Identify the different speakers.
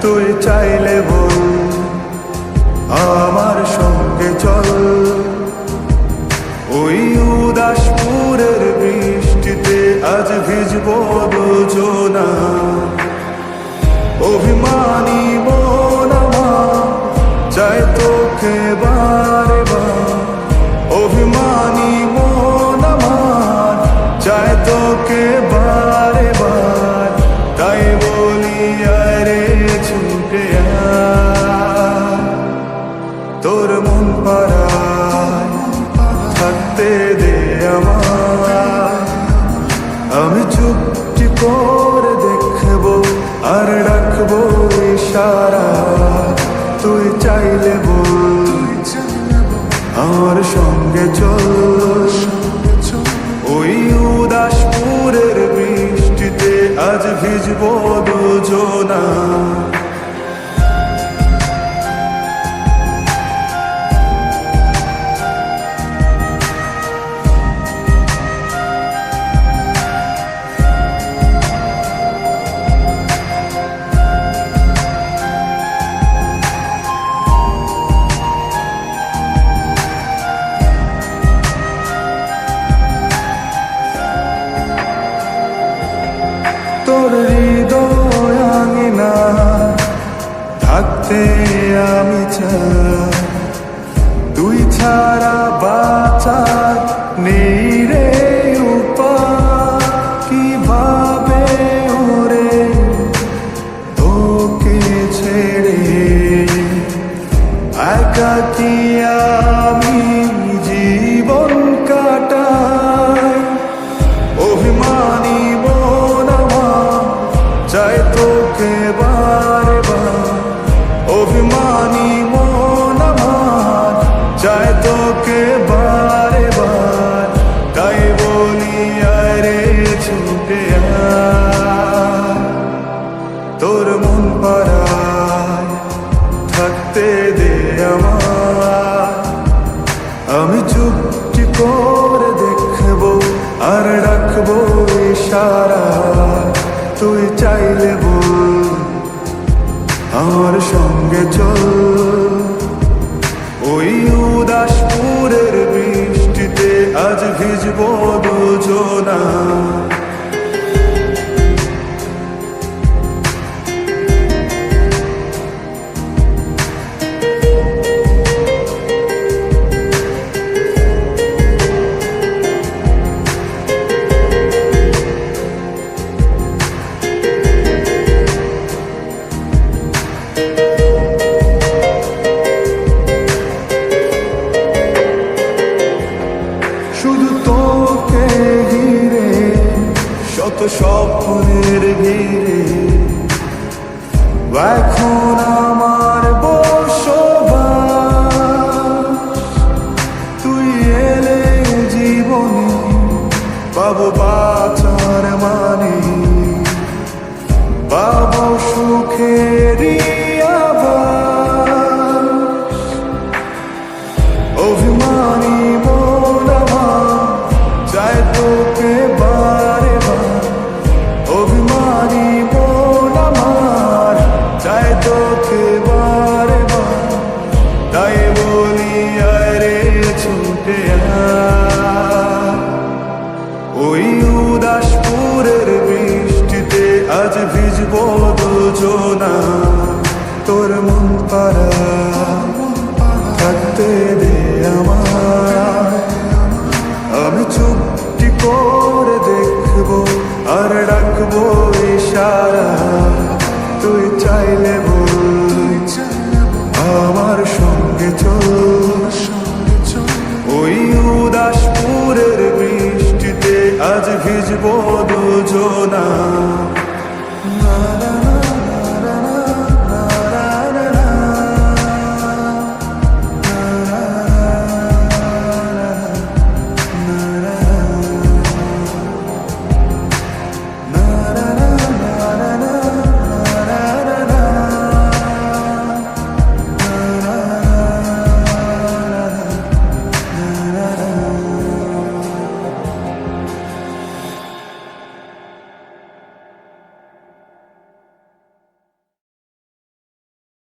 Speaker 1: তুই চাইলে বল আমার সঙ্গে চল। ওই উদাসপুরের বৃষ্টিতে আজ ভিজবো দুজনা। অভিমানী মন আমার চাই তোকে বারে বার, অভিমানী মন আমার চাই তোকে বারে বার। তাই বলি আরে ছুটে আয়, তোর মন পাড়ায় থাকতে দে আমায়। আমি চুপটি করে দেখবো আর রাখবো ইশারা। তুই চাইলে বল আমার সঙ্গে চল। ওই উদাসপুরের বৃষ্টিতে আজ ভিজবো দুজনা। তোর হৃদয় আঙিনা থাকতে আমি চাই, তুই ছাড়া বাঁচার নেই রে উপায়। কিভাবে ওরে তোকে ছেড়ে একাকী আমি জীবন কাটাই। অভিমানী মন আমার চাই তোকে বারে বার, অভিমানী মন আমার চাই তোকে বারে বার। তাই বলি আরে ছুটে আয়, তোর মন পাড়ায় থাকতে দে আমায়। আমি চুপটি করে দেখবো আর রাখবো ইশারা। তুই চাইলে বল আমার সঙ্গে চল। ওই উদাসপুরের বৃষ্টিতে আজ ভিজবো দুজনা। শুধু তোকে ঘিরে শত স্বপ্নের ভিড়ে এখন আমার বসবাস। তুই এলে জীবনে পাবো বাঁচার মানে, পাবো সুখেরই আভাস। অভিমানী মন আমার চাই তোকে বারে বার, অভিমানী মন আমার চাই তোকে বারে বার। তাই বলি আরে ছুটে আয়, ওই উদাসপুরের বৃষ্টিতে আজ ভিজবো দুজনা। তোর মন পাড়ায় থাকতে দে আমায়। আমি চুপটি করে দেখবো আর রাখবো ইশারা। তুই চাইলে বল আমার সঙ্গে চল। ওই উদাসপুরের বৃষ্টিতে আজ ভিজবো